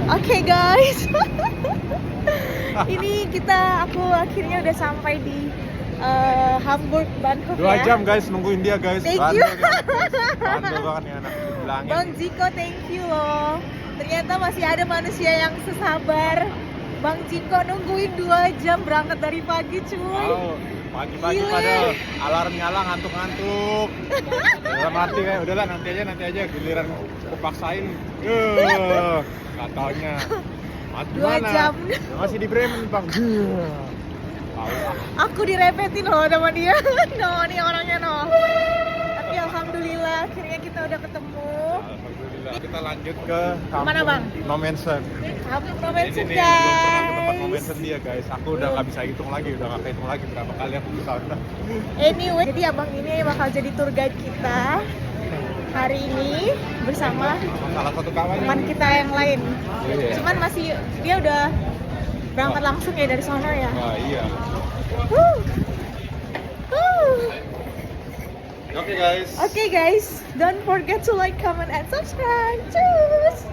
Oke guys, ini aku akhirnya udah sampai di Hamburg, Bahnhof 2 ya. jam guys nungguin dia guys. Thank you. Bandel banget nih anak, bilangin. Bang Jiko, thank you loh. Ternyata masih ada manusia yang sesabar Bang Jiko nungguin 2 jam berangkat dari pagi cuy. Wow, pagi-pagi Gile. pada alarm nyala ngantuk-ngantuk. Dalam arti kayak udahlah nanti aja giliran aku paksain. Gak taunya. 2 jam. Ya, masih di Bremen bang. Tahu lah. Aku direpetin loh sama dia. No, nih orangnya no. Tapi alhamdulillah akhirnya kita udah ketemu. Alhamdulillah. Kita lanjut ke Mana, Bang? Nomensen. Hamburg Nomensen Ini belum pernah ke tempat guys. Nomensen dia guys. Aku udah nggak bisa hitung lagi, berapa kali aku bisa. Anyway, jadi abang ini bakal jadi tour guide kita hari ini bersama Salah satu kawan teman kita yang lain. Iya. Cuman dia udah berangkat langsung ya dari sana ya. Wah iya. Wuh. Wuh. Oke guys. Oke guys, don't forget to like, comment, and subscribe. Cheers.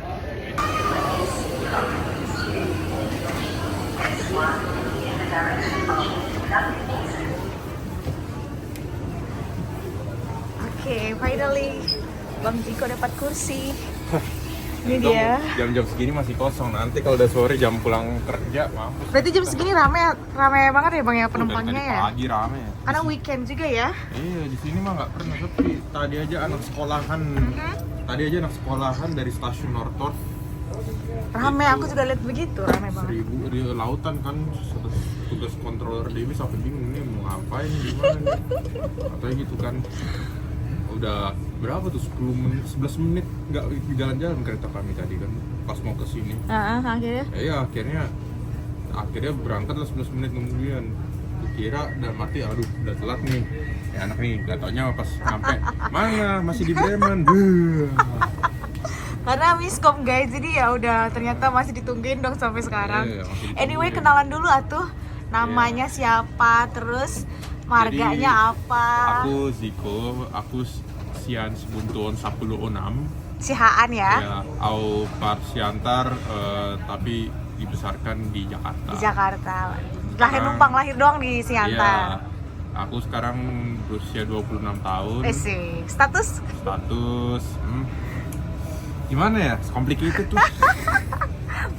Oke, finally Bang Jiko dapat kursi. Ini dia. Jam-jam segini masih kosong. Nanti kalau udah sore jam pulang kerja, mampus. Berarti jam segini rame banget ya Bang ya penumpangnya Dari ya? pagi rame. Karena weekend juga ya. Iya, di sini mah nggak pernah sepi. Tadi aja anak sekolahan dari stasiun Northort. Rame, aku juga lihat begitu, rame banget. 1000 di lautan kan, tugas kontroler Dewi sampai bingung nih mau ngapain gimana nih. Katanya gitu kan. Udah berapa tuh 11 menit nggak jalan-jalan kereta kami tadi kan pas mau ke sini. Akhirnya. Ya akhirnya berangkat lah 11 menit kemudian. Kira dan mati, aduh udah telat nih. Ya anak nih, gak taunya pas sampai mana masih di Bremen. Karena miskom guys, jadi ya udah ternyata masih ditungguin dong sampai sekarang. Iya, masih ditungguin. Anyway, kenalan dulu atuh. Namanya siapa, terus marganya apa? Aku Ziko, aku Sian Sebuntun 16. Si Haan ya. Ya, au Parsiantar tapi dibesarkan di Jakarta. Di Jakarta. Lahir doang di Iya. Siantar. Aku sekarang berusia 26 tahun. Sih. Status? Gimana ya? Complicated tuh.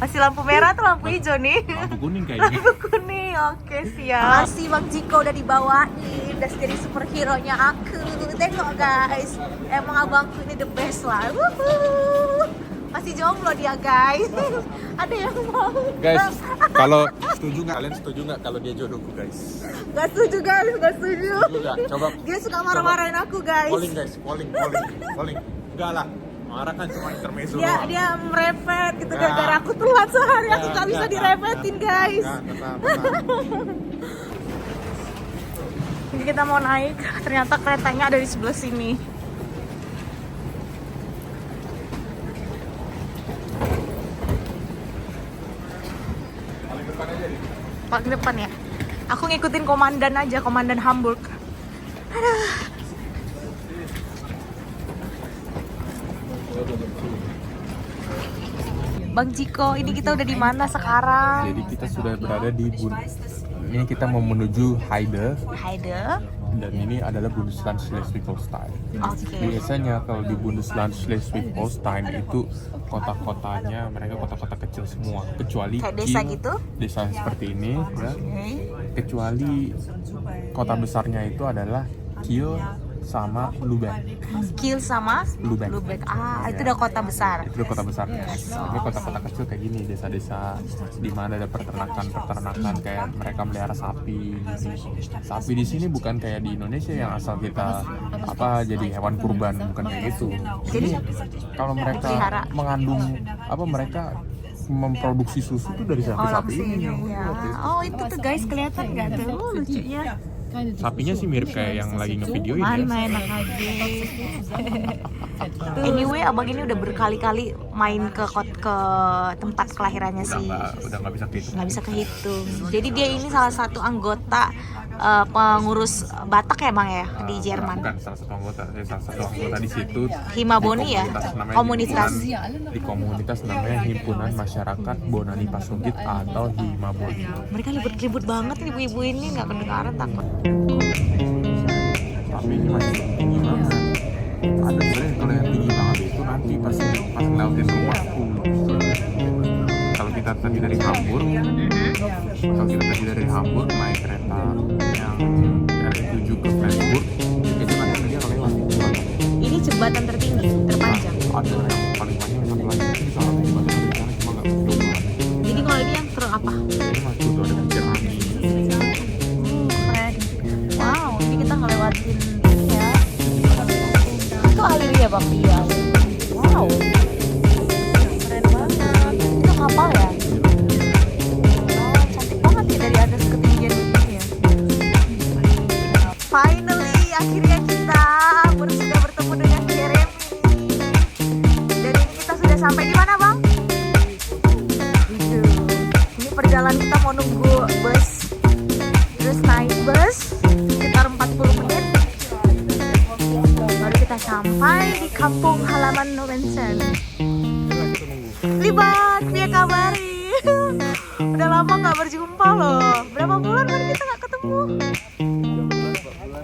Masih lampu merah atau lampu hijau nih? Lampu kuning kayaknya. Lampu kuning, oke siap. Masih Bang Jiko udah dibawain, udah jadi superhero-nya aku. Tengok guys, emang abangku ini the best lah. Wuhu. Masih jomblo dia guys. Ada yang mau? Guys, kalau kalian setuju nggak kalau dia jodohku guys? Gak setuju guys, gak setuju. Setuju nggak? Coba. Dia suka marah-marahin aku guys. Polling guys, polling. Enggak lah, marah kan cuma intermezzo. Dia merepet gitu gara-gara aku telat sehari, aku gak bisa direpetin guys. Jadi kita mau naik, ternyata keretanya ada di sebelah sini. Paling depan ya. Aku ngikutin komandan aja, komandan Hamburg. Aduh. Bang Jiko, ini kita udah di mana sekarang? Jadi kita sudah berada di ini kita mau menuju Heide. Dan ini adalah Bundesland Schleswig-Holstein. Oke. Biasanya kalau di Bundesland Schleswig-Holstein itu kota-kotanya mereka kota-kota kecil semua, kecuali Kayak desa Kiel, gitu? desa seperti ini, ya. Oke. Kecuali kota besarnya itu adalah Kiel sama Lübeck. Kiel sama Lübeck. Itu udah kota besar. Itu kota besar. Ini kota-kota kecil kayak gini, desa-desa di mana ada peternakan kayak mereka melihara sapi. Sapi di sini bukan kayak di Indonesia yang asal kita jadi hewan kurban, bukan kayak gitu. Jadi kalau mereka pelihara. mengandung mereka memproduksi susu tuh dari sapi-sapi ini. Ya. Oh itu tuh guys, kelihatan nggak tuh lucunya? Sapinya sih mirip kayak yang lagi ngevideoin ya. Mana enak aja. Anyway, abang ini udah berkali-kali main ke tempat kelahirannya sih. Udah nggak bisa kehitung. Nggak bisa kehitung. Jadi dia ini salah satu anggota pengurus Batak ya Bang ya di Jerman. Bukan salah satu anggota di situ. Himaboni ya, komunitas. Di komunitas namanya Himpunan Masyarakat Bonani Pasugit atau Himaboni. Mereka ribut-ribut banget nih ibu-ibu ini, nggak kedengaran takut. Tapi ini masih tinggi banget. Ada sebenarnya kalau yang tinggi banget itu nanti pas ngelewatin rumahku. Kalau kita tadi dari Hamburg naik kereta yang dari 7 ke Frankfurt, itu nanti dia lewat. Ini jembatan tertinggi, terpanjang. Ada yang paling panjang satu lagi itu salah satu jembatan dari sana cuma nggak coba. Jadi kalau ini yang ter apa? Ini masih udah ada kincir angin. Keren. Wow, ini kita ngelewatin ini ya. Itu alir ya Bang? Iya. Wow. Keren banget. Itu kapal ya? Oh, cantik banget ya dari atas ketinggian begini ya. Finally, akhirnya kita sudah bertemu dengan Jeremy. Dan ini kita sudah sampai di mana Bang? Ini perjalanan kita mau nunggu bus. Terus naik bus sekitar 40 menit. Baru kita sampai di kampung halaman Nomensen. Libat, via kabari. Udah lama nggak berjumpa loh. Berapa bulan kan kita nggak ketemu?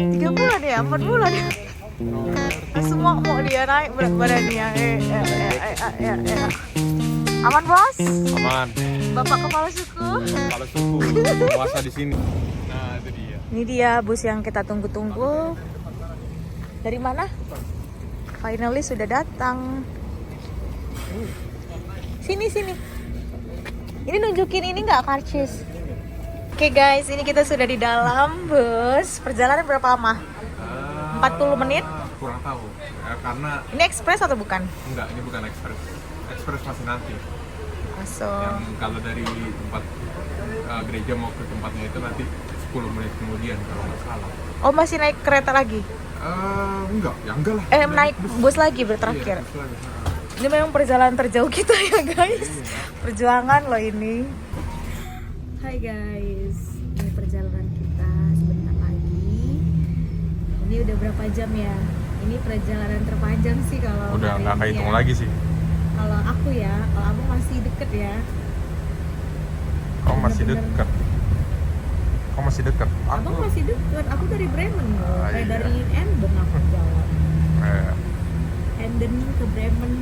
3 bulan ya, 4 bulan ya. Semua mau dia naik berat badannya. Aman bos? Aman. Bapak kepala suku. Kalau suku puasa di sini. Nah itu dia. Ini dia bus yang kita tunggu-tunggu. Dari mana? Finally sudah datang. Sini. Ini nunjukin ini nggak karcis? Oke guys, ini kita sudah di dalam bus. Perjalanan berapa lama? 40 menit? Kurang tahu. Karena Ini ekspres atau bukan? enggak, ini bukan ekspres. Ekspres masih nanti. So, Yang kalau dari tempat gereja mau ke tempatnya itu nanti 10 menit kemudian kalau nggak salah. oh masih naik kereta lagi? Enggak, ya enggak lah. Naik bus lagi berterakhir. Iya, bus lagi. Ini memang perjalanan terjauh kita ya guys. Perjuangan loh ini. Hai guys, ini perjalanan kita sebentar lagi. Ini udah berapa jam ya? Ini perjalanan terpanjang sih kalau Udah hari nggak ini kehitung ya. lagi sih. Kalau aku ya, kalau aku masih deket ya. Kau masih Bener-bener. dekat. Kau masih dekat. Abang masih deket, aku dari Bremen loh. Iya. Dari Emden aku jalan. Eh, Emden ke Bremen.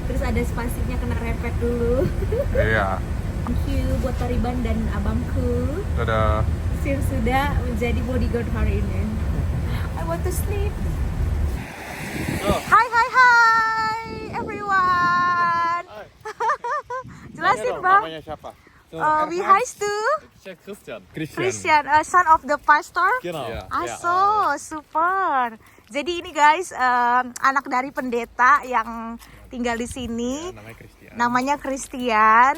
Terus ada spasinya kena repet dulu. iya. Thank you buat Pariban dan abangku Dadah. yang sudah menjadi bodyguard hari ini. I want to sleep. Hai everyone. Jelasin bang. Namanya siapa? We heißt du? Christian, son of the pastor. Genau. Iya. Aso, super. Jadi ini guys, anak dari pendeta yang tinggal di sini. Namanya Christian. Namanya Christian.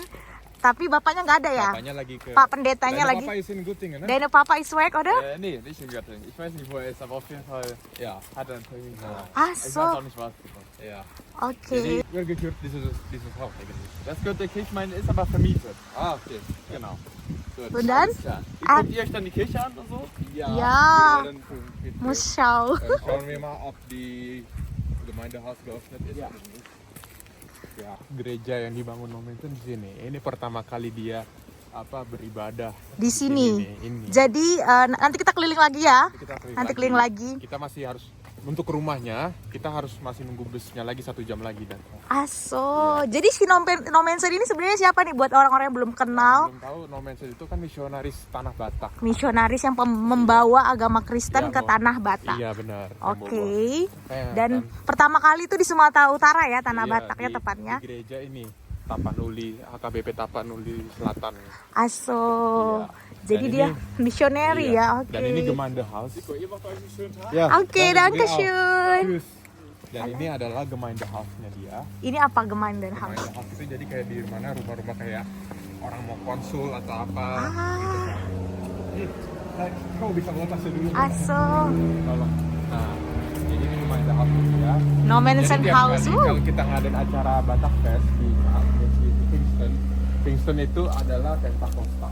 Tapi bapaknya nggak ada ya? Bapaknya lagi ke Pak pendetanya lagi. Papa ist in Göttingen, ne? Deine Papa is weg, oder? Nee, nicht in Göttingen. Ich weiß nicht, wo er ist, aber auf jeden Fall, ja, hat er einen Termin. Ah, Ich weiß so. auch nicht was. Ja. Oke. Wer gehört dieses Haus eigentlich? Das gehört der Kirchgemeinde, ist aber vermietet. Ah, okay. Genau. Gut, Und dann? alles klar. Wie Ah. guckt ihr euch dann die Kirche an und so? Ja. Wir werden mit- Muss schau. Schauen wir mal, ob die Gemeindehaus geöffnet ist Ja. oder nicht. Ya, gereja yang dibangun Momentum di sini. Ini pertama kali dia beribadah Di sini. Ini. Jadi nanti kita keliling lagi ya. Kita Nanti keliling lagi. Kita masih harus untuk rumahnya, kita harus masih nunggu busnya lagi 1 jam lagi datang. Aso. Jadi si Nomensen ini sebenarnya siapa nih buat orang-orang yang belum kenal? Belum tahu, Nomensen itu kan misionaris tanah Batak. Misionaris yang membawa agama Kristen Iya, ke tanah Batak. Iya benar. Oke. Eh, Dan kan- pertama kali itu di Sumatera Utara ya, tanah Iya, Bataknya di- tepatnya. Di gereja ini Tapanuli, HKBP Tapanuli Selatan. Aso. Iya. Jadi Dan dia ini- misioneri Iya. ya. Oke. Dan ini Gemeindehaus. Ya, Oke, dankeschön. Tschüss. Dan ini adalah Gemeindehausnya dia. Ini apa Gemeindehaus? Gemeindehaus itu jadi kayak di mana rumah-rumah kayak orang mau konsul atau apa. Ah, Nih, kau bisa bawa tasnya dulu. aso. Tolong. Nah, jadi ini rumah The House ya. No Mansion Jadi tiap House. kali kalau kita ngadain acara Batak Fest di Kingston itu adalah Penta Costa.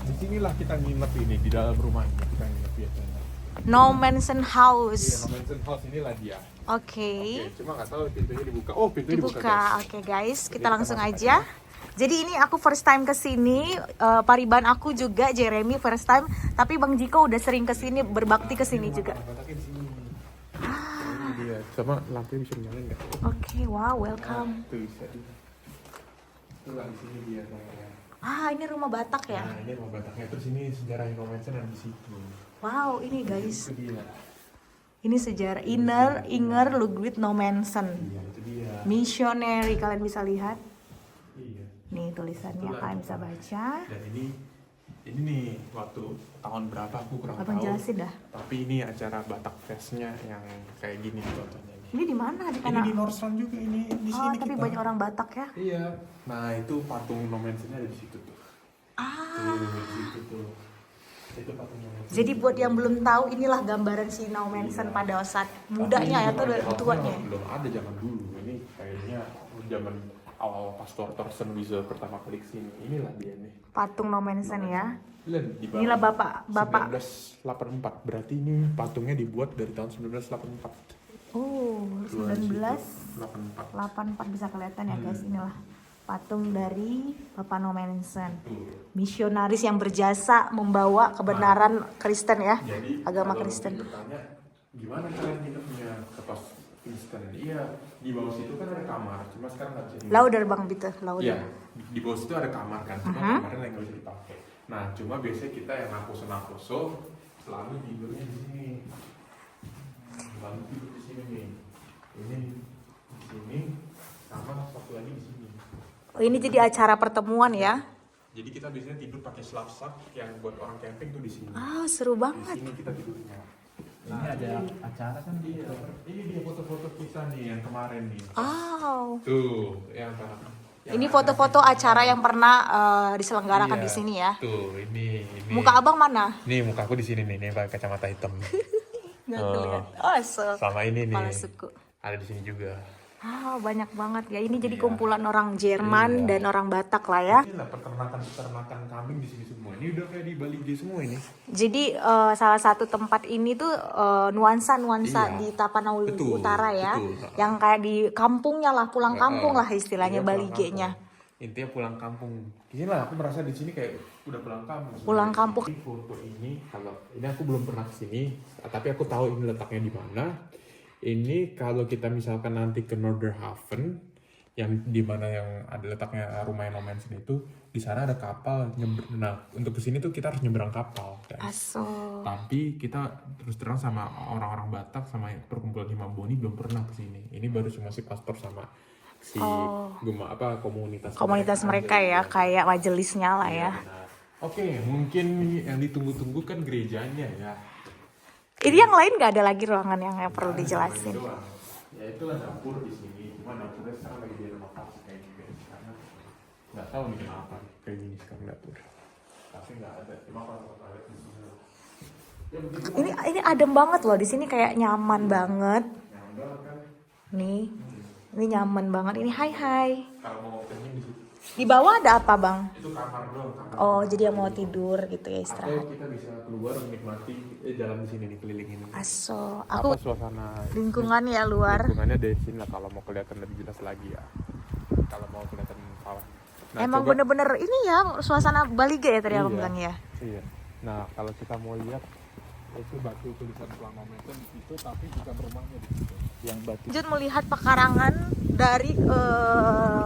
Disinilah kita nginep ini di dalam rumah ini kita nginep biasanya. No Mansion Iya, House. No Mansion House inilah dia. Oke. Oke, cuma nggak tahu pintunya dibuka. Oh, pintunya dibuka. Dibuka. Guys. Oke guys, kita Jadi langsung kita masuk aja. Jadi ini aku first time kesini, Pariban aku juga, Jeremy first time. Tapi Bang Jiko udah sering kesini, berbakti kesini juga. Bataknya di sini. Ini dia. Sama lampunya bisa nyalain nggak? Oke, wow, welcome. Tuh bisa dia. Tuh lah di sini dia kayaknya. Ah, ini rumah Batak ya? Nah, ini rumah Bataknya. Terus ini sejarah No Mansion ada di situ. Wow, ini guys. Itu dia. Ini sejarah Inger Ludwig No Mansion. Iya, itu dia. Missionary, kalian bisa lihat. Iya. Nih tulisannya, kalian bisa baca. Dan ini nih waktu tahun berapa aku kurang Abang tahu. jelasin dah. Tapi ini acara Batak Fest-nya yang kayak gini contohnya nih. Ini di mana? Di Ini mana? di Nordstrand juga ini di Oh, sini tapi kita. banyak orang Batak ya. Iya. Nah, itu patung No Mansion-nya ada di situ tuh. Ah. Tuh, di situ tuh. Itu patung No Mansion. Jadi buat yang belum tahu, inilah gambaran si No Manson pada saat mudanya ya atau tuanya. Belum ada zaman dulu. Ini kayaknya zaman awal Pastor Thorsten Wiesel pertama kali kesini. Inilah dia nih. Patung No Manson ya. Lihat di bawah. Inilah Bapak 1984. Berarti ini patungnya dibuat dari tahun 1984. Oh, 1984 84. bisa kelihatan ya guys. Inilah patung dari Bapak No Manson. Tuh. Misionaris yang berjasa membawa kebenaran Kristen ya. Jadi Agama kalau Kristen. mungkin bertanya, gimana kalian hidupnya ke pas Kristen? Iya, di bawah situ kan ada kamar, cuma sekarang nggak bisa. Lauder Bang Bita, Iya, lauder. di bawah situ ada kamar kan, cuma kamarnya yang nggak bisa dipakai. Nah, cuma biasanya kita yang nakoso selalu tidurnya di sini. Selalu tidur di sini nih. Ini di sini sama satu lagi di sini. Oh, ini jadi acara pertemuan ya. Jadi kita biasanya tidur pakai slap-slap yang buat orang camping tuh di sini. Ah, seru Di banget. sini kita tidurnya. Nah, ini ada acara kan dia. Ini dia foto-foto kita nih yang kemarin nih. Wow. Tuh, yang Ini foto-foto acara yang pernah diselenggarakan di sini ya. Tuh, ini. Muka abang mana? Nih muka aku di sini nih pakai kacamata hitam. Nggak kelihatan. Oh, Sama ini nih. kepala suku. Ada di sini juga. Ah, banyak banget ya. Ini jadi Iya. kumpulan orang Jerman Iya. dan orang Batak lah ya. Inilah peternakan kambing di sini semua. Ini udah kayak di Bali G semua ini. Jadi salah satu tempat ini tuh nuansa-nuansa Iya. di Tapanuli Betul, Utara ya. betul. Yang kayak di kampungnya lah, pulang kampung lah istilahnya Iya, Bali pulang G-nya. kampung. Intinya pulang kampung. Gini lah, aku merasa di sini kayak udah pulang kampung. Pulang kampung. Ini foto ini, kalau ini aku belum pernah kesini, tapi aku tahu ini letaknya di mana. Ini kalau kita misalkan nanti ke Norderhaven, yang di mana yang ada letaknya rumah No Mansion itu, di sana ada kapal Nah, untuk kesini tuh kita harus nyebrang kapal, guys. Aso. Tapi kita terus terang sama orang-orang Batak sama perkumpulan Himamboni belum pernah kesini. Ini baru cuma si pastor sama si komunitas Komunitas mereka ya, kayak majelisnya lah ya. benar. Oke, mungkin yang ditunggu-tunggu kan gerejanya ya. Ini yang lain nggak ada lagi ruangan yang perlu dijelasin. Doang. Ya itulah dapur di sini. Cuma dapurnya sekarang lagi di renovasi kayak gini karena nggak tahu nih kenapa kayak gini sekarang dapur. Tapi nggak ada. Cuma kalau toilet di sini. Ya begitu. Ini adem banget loh di sini, kayak nyaman banget. Nyambel kan. Nih, ini nyaman banget. Ini hai. Kalau mau kenyang di situ. Di bawah ada apa bang? Itu kamar doang. Kamar. Oh, jadi yang mau tidur gitu ya, Atau istirahat. kita bisa keluar menikmati jalan di sini nih kelilingin. Aso, Apa aku suasana lingkungan ya luar. lingkungannya dari sini lah kalau mau kelihatan lebih jelas lagi ya. Kalau mau kelihatan sawah. Nah, Emang coba- bener-bener ini ya suasana Bali G ya tadi abang Iya. bilang ya. Iya. Nah, kalau kita mau lihat itu batu tulisan Pulang No Mansion di situ, tapi bukan rumahnya di situ. Yang batu. Lanjut melihat pekarangan dari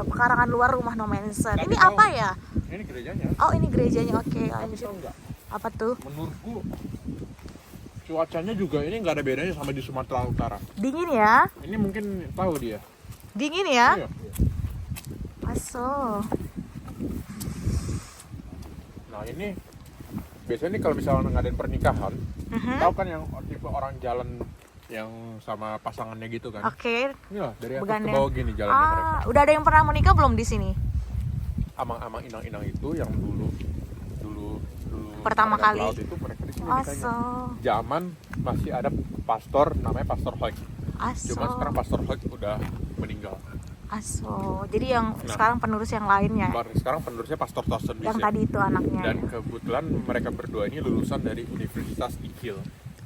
pekarangan luar rumah No Manson. Tapi Ini tahu- apa ya? Ini gerejanya. Oh, ini gerejanya. Oke, Tapi lanjut. tahu nggak? Apa tuh? Menurutku cuacanya juga ini nggak ada bedanya sama di Sumatera Utara. Dingin ya? Ini mungkin tahu dia. Dingin ya? Iya. Aso. Nah ini biasanya nih kalau misalnya ngadain pernikahan, Mhm. tahu kan yang tipe orang jalan yang sama pasangannya gitu kan? Oke. Inilah dari atas ke Begandeng. bawah gini jalannya mereka. Udah ada yang pernah menikah belum di sini? Amang-amang inang-inang itu yang dulu Pertama pada kali. laut itu mereka di sini nikahnya. Aso. Zaman masih ada pastor namanya Pastor Hoek. Aso. Cuma sekarang Pastor Hoyt udah meninggal. Aso. Jadi yang sekarang penerus yang lainnya. Sekarang penerusnya Pastor Thorsten Yang Wiese. tadi itu anaknya. Dan kebetulan mereka berdua ini lulusan dari Universitas Ikil.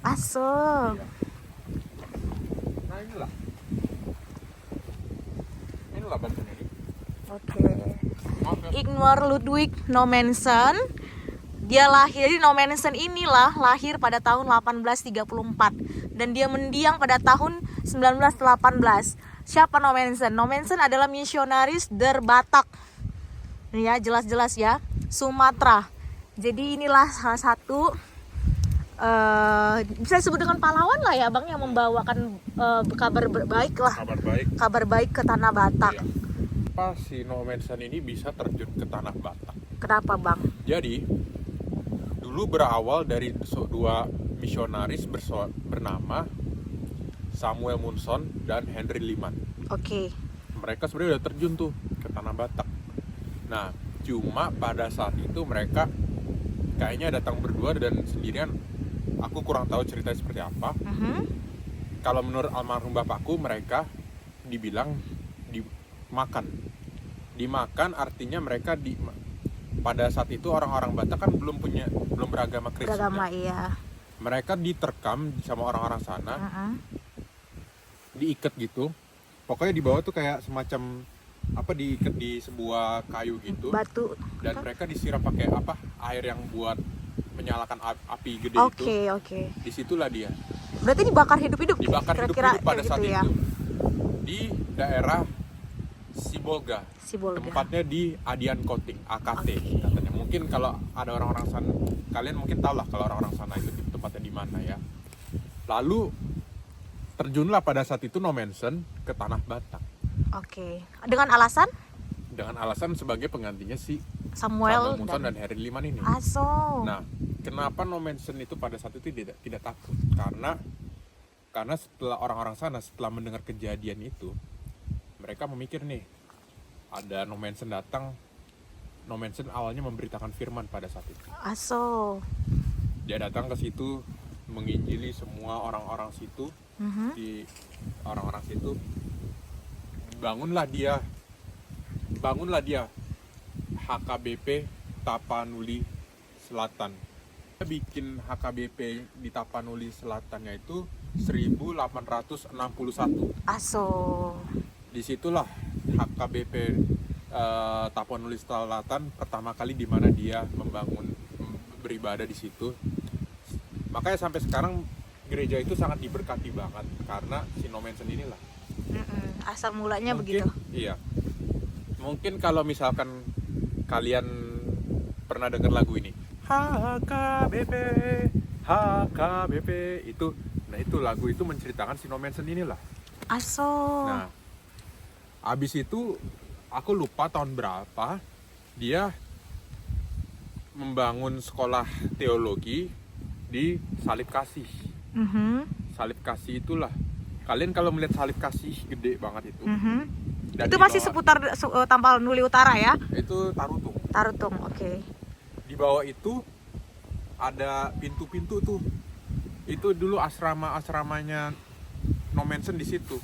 Aso. Iya. Nah inilah bagian ini. Oke. Maaf ya. Ingmar Ludwig Nommensen. Dia lahir, jadi Nommensen inilah lahir pada tahun 1834 dan dia mendiang pada tahun 1918. Siapa Nommensen? Nommensen adalah misionaris der Batak. Ya, jelas-jelas ya, Sumatera. Jadi inilah salah satu bisa disebut dengan pahlawan lah ya, Bang, yang membawakan kabar baik lah. Kabar baik ke tanah Batak. Iya. Apa si Nommensen ini bisa terjun ke tanah Batak? Kenapa, Bang? Jadi dulu berawal dari dua misionaris bernama Samuel Munson dan Henry Liman. Oke. Mereka sebenarnya udah terjun tuh ke tanah Batak. Nah, cuma pada saat itu mereka kayaknya datang berdua dan sendirian. Aku kurang tahu ceritanya seperti apa. Kalau menurut almarhum bapakku, mereka dibilang dimakan artinya mereka pada saat itu orang-orang Batak kan belum beragama Kristen. Iya. Mereka diterkam sama orang-orang sana, diikat gitu. Pokoknya di bawah tuh kayak semacam diikat di sebuah kayu gitu. Batu. Dan mereka disiram pakai air yang buat menyalakan api gede itu. Oke. Disitulah dia. Berarti dibakar hidup-hidup. Dibakar Kira-kira hidup-hidup pada gitu saat ya? itu. Di daerah Sibolga. Tempatnya di Adian Koting, AKT katanya. Mungkin kalau ada orang-orang sana, kalian mungkin tahu lah kalau orang-orang sana itu tempatnya di mana ya. Lalu terjunlah pada saat itu Nommensen ke tanah Batak. Oke. Dengan alasan? Dengan alasan sebagai penggantinya si Samuel Munson dan Henry Liman ini. Aso. Nah, kenapa Nommensen itu pada saat itu tidak takut? Karena setelah orang-orang sana setelah mendengar kejadian itu, mereka memikir nih, ada Nommensen datang. Nommensen awalnya memberitakan firman pada saat itu. Aso. Dia datang ke situ menginjili semua orang-orang situ. Di orang-orang situ bangunlah dia HKBP Tapanuli Selatan. Dia bikin HKBP di Tapanuli Selatannya itu 1861. Aso. Disitulah HKBP Tapanuli Selatan pertama kali di mana dia beribadah di situ. Makanya sampai sekarang gereja itu sangat diberkati banget karena si Nommensen inilah. Asal mulanya Mungkin, begitu. Iya. Mungkin kalau misalkan kalian pernah dengar lagu ini, HKBP itu, nah itu lagu itu menceritakan si Nommensen inilah. Aso. Nah, abis itu aku lupa tahun berapa dia membangun sekolah teologi di Salib Kasih. Salib Kasih itulah. Kalian kalau melihat Salib Kasih gede banget itu. Dan itu masih seputar Tapanuli Utara ya? Itu Tarutung. Tarutung, oke. Di bawah itu ada pintu-pintu tuh. Itu dulu asramanya Nommensen di situ.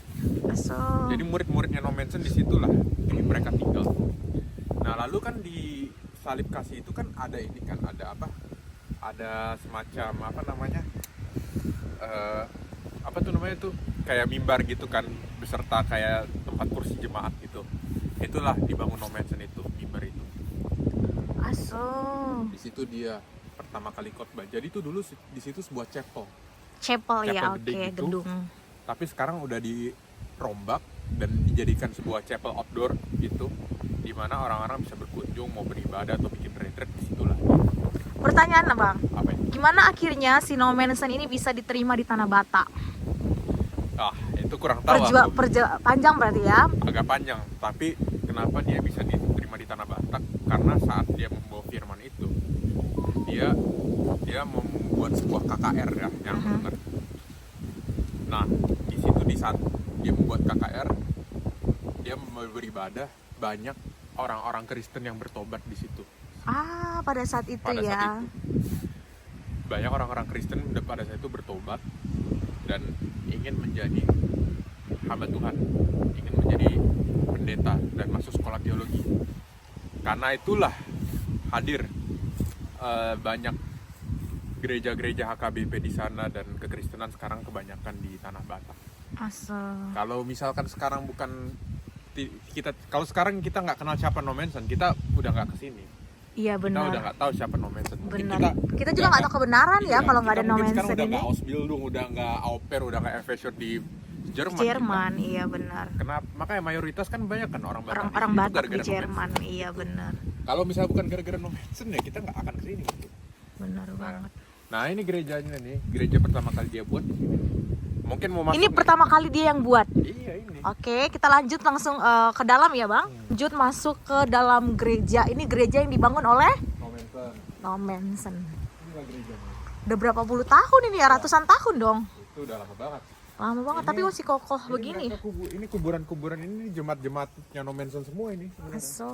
Aso. Jadi murid-muridnya Nommensen di situlah mereka tinggal. Nah, lalu kan di Salib Kasih itu kan ada ini kan, ada apa? Ada semacam kayak mimbar gitu kan, beserta kayak tempat kursi jemaat gitu. Itulah dibangun Nommensen itu, mimbar itu. Aso. Di situ dia pertama kali khotbah. Jadi itu dulu di situ sebuah chapel Ya, gede oke, gitu. gedung. Tapi sekarang udah dirombak dan dijadikan sebuah chapel outdoor gitu, di mana orang-orang bisa berkunjung mau beribadah atau bikin retreat di situlah. Pertanyaan, Bang. Apa ya? Gimana akhirnya si Nommensen ini bisa diterima di tanah Batak? Itu kurang tahu aku. Panjang berarti ya? Agak panjang, tapi kenapa dia bisa diterima di tanah Batak? Karena saat dia membawa firman itu, dia membuat sebuah KKR ya, yang benar. Nah, di situ di saat dia membuat KKR, dia beribadah, banyak orang-orang Kristen yang bertobat di situ. Pada saat itu Pada ya. saat itu. Banyak orang-orang Kristen pada saat itu bertobat dan ingin menjadi hamba Tuhan, ingin menjadi pendeta dan masuk sekolah teologi. Karena itulah hadir banyak gereja-gereja HKBP di sana, dan kekristenan sekarang kebanyakan di Tanah Batak. Asal. Kalau misalkan sekarang kalau sekarang kita nggak kenal siapa No Manson, kita udah nggak kesini. Iya Kita benar. udah nggak tahu siapa No Manson. Mungkin Benar. Kita juga nggak tahu kebenaran ya kalau nggak ada No Kita mungkin Manson sekarang udah ini. nggak Ausbildung, udah nggak Au pair, udah nggak Efesor di Jerman. Jerman, iya benar. Kenapa? Makanya mayoritas kan banyak kan orang Batak. Orang Itu Batak di gara-gara No Jerman, iya benar. Manson. Kalau misalnya bukan gara-gara No Manson ya kita nggak akan kesini. Benar banget. Nah ini gerejanya nih, gereja pertama kali dia buat di sini. Mungkin mau masuk. Ini nih. pertama kali dia yang buat. Iya ini. Oke, kita lanjut langsung ke dalam ya, Bang. Lanjut masuk ke dalam gereja. Ini gereja yang dibangun oleh No Manson. No Manson. Inilah gerejanya. Udah berapa puluh tahun ini ya? Ratusan tahun dong. Itu udah lama banget. Lama banget, Ini- tapi masih kokoh Ini begini. mereka ini kuburan-kuburan ini jemaat-jemaatnya No Manson semua ini. sebenarnya. Aso.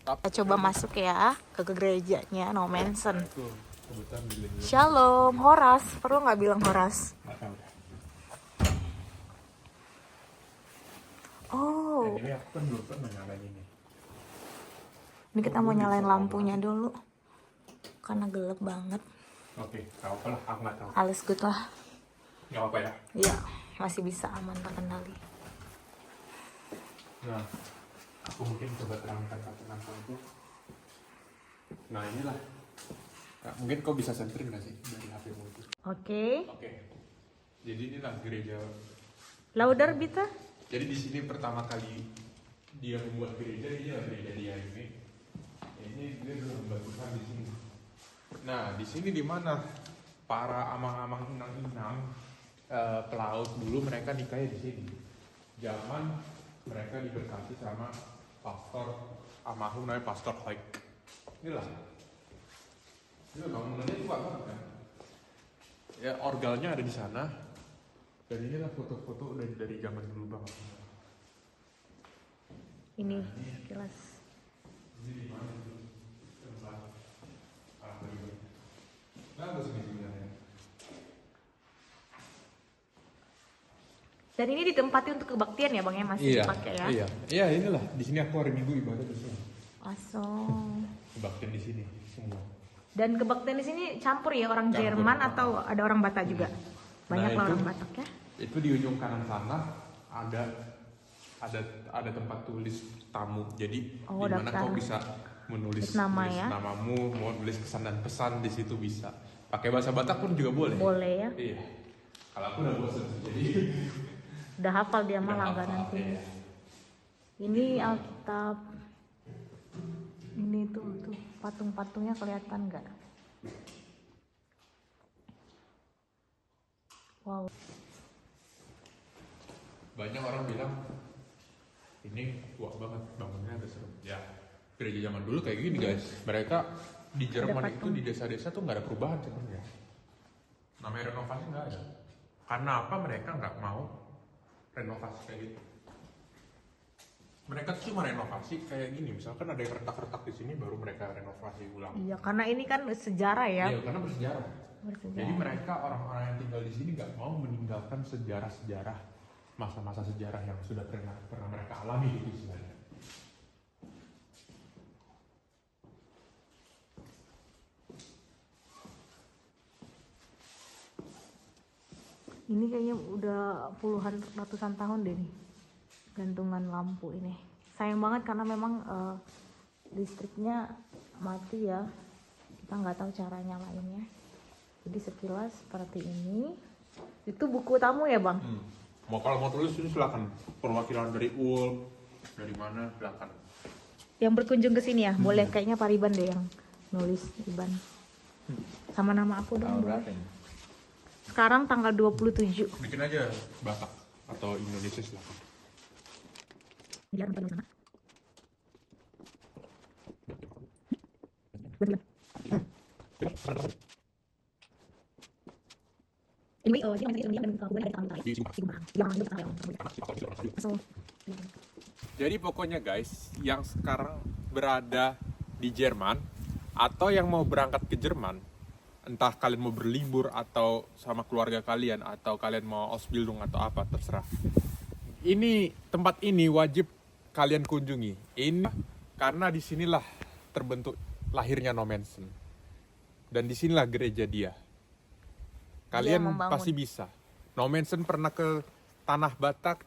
Tapi- Kita coba masuk ya ke gerejanya No Manson. Itu kebetulan di Shalom, Horas. Perlu nggak bilang Horas? nggak tahu dah. Oh, Dan ini aku kan belum pernah nyalain ini. ini kita mau nyalain lampunya dulu. Karena gelap banget. Oke, nggak apa lah, aku nggak tahu. Alles good lah. Nggak apa ya. Iya, masih bisa aman terkendali. Nah, aku mungkin coba terangkan satu itu. Nah inilah. Nah, mungkin kau bisa senterin nggak sih dari HP-mu itu? Oke. Oke. Jadi inilah gereja. Louder bitte. Jadi di sini pertama kali dia membuat gereja, gereja dia ini. Ini dia dulu membantukan di sini. Nah, di sini di mana para amang-amang inang-inang pelaut dulu mereka nikahnya di sini. Zaman mereka diberkati sama pastor almarhum namanya Pastor Hoik. Inilah. Ini bangunannya tua banget kan. Ya orgelnya ada di sana. Dan inilah foto-foto dari zaman dulu banget. Ini kilas. Ini di mana itu? Tempat apa itu? Bagus nih sebenarnya. Dan ini ditempati untuk kebaktian ya, Bang, ya, masih dipakai ya. Iya inilah. Di sini aku hari Minggu ibadah di sini. Aso. Kebaktian di sini semua. Dan kebaktian di sini campur ya, orang Campur. Jerman atau ada orang Batak juga? Banyak Nah, lah itu- orang Batak ya. Itu di ujung kanan sana ada tempat tulis tamu. Jadi Oh, di mana daftar. kau bisa menulis Tulis nama tulis ya. namamu, mau tulis kesan dan pesan di situ bisa. Pakai bahasa Batak pun juga boleh. Boleh ya. Iya. Kalau aku udah bosan sih, jadi Udah hafal dia mah udah langganan hafal, sini. iya. Ini Alkitab. Ini tuh patung-patungnya kelihatan nggak? Wow. Banyak orang bilang ini tua banget, bangunnya agak serem. Ya, gereja zaman dulu kayak gini guys. Mereka di Jerman Ada itu patung. di desa-desa tuh nggak ada perubahan sebenarnya. Namanya renovasi nggak ada. Karena apa mereka nggak mau renovasi kayak gitu? Mereka tuh cuma renovasi kayak gini. Misalkan ada yang retak-retak di sini baru mereka renovasi ulang. Iya, karena ini kan sejarah ya. Iya, karena bersejarah. Bersejarah. Jadi mereka orang-orang yang tinggal di sini nggak mau meninggalkan sejarah-sejarah, masa-masa sejarah yang sudah pernah mereka alami gitu istilahnya. Ini kayaknya udah puluhan ratusan tahun deh nih gantungan lampu ini. Sayang banget karena memang listriknya mati ya. Kita nggak tahu cara nyalainnya. Jadi sekilas seperti ini. Itu buku tamu ya, Bang? Kalau mau tulis ini silakan. Perwakilan dari UUL, dari mana silakan. Yang berkunjung ke sini ya, boleh kayaknya Pak Riban deh yang nulis, Iban. Sama nama aku dong, boleh. Sekarang tanggal 27. Bikin aja Batak atau Indonesia silakan. Biar nonton sama. Anyway, jadi ini ada tamu Di sini. yang so, Jadi pokoknya guys, yang sekarang berada di Jerman atau yang mau berangkat ke Jerman, entah kalian mau berlibur atau sama keluarga kalian atau kalian mau Ausbildung atau apa terserah. ini tempat ini wajib kalian kunjungi. Ini karena disinilah terbentuk lahirnya No Mansion. Dan disinilah gereja dia. Kalian membangun. pasti bisa. No Mansion pernah ke Tanah Batak,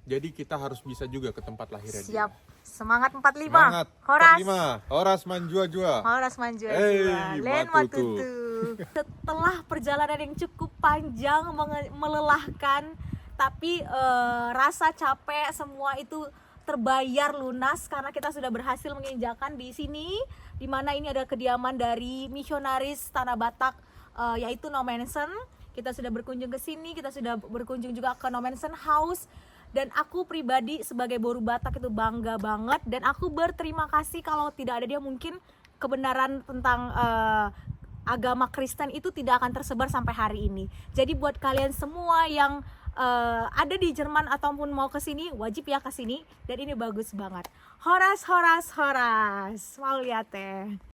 jadi kita harus bisa juga ke tempat lahirnya dia. Siap. Semangat 45. Semangat. Horas. 45. Horas manjua-jua. Horas manjua. Hey, Len matutu. matutu. Setelah perjalanan yang cukup panjang, melelahkan, tapi rasa capek semua itu terbayar lunas karena kita sudah berhasil menginjakan di sini, di mana ini ada kediaman dari misionaris Tanah Batak, yaitu No Mansion. Kita sudah berkunjung ke sini, kita sudah berkunjung juga ke No Mansion House. Dan aku pribadi sebagai Boru Batak itu bangga banget, dan aku berterima kasih kalau tidak ada dia mungkin kebenaran tentang agama Kristen itu tidak akan tersebar sampai hari ini. Jadi buat kalian semua yang ada di Jerman ataupun mau ke sini, wajib ya ke sini, dan ini bagus banget. Horas, horas, horas. Mau lihat ya.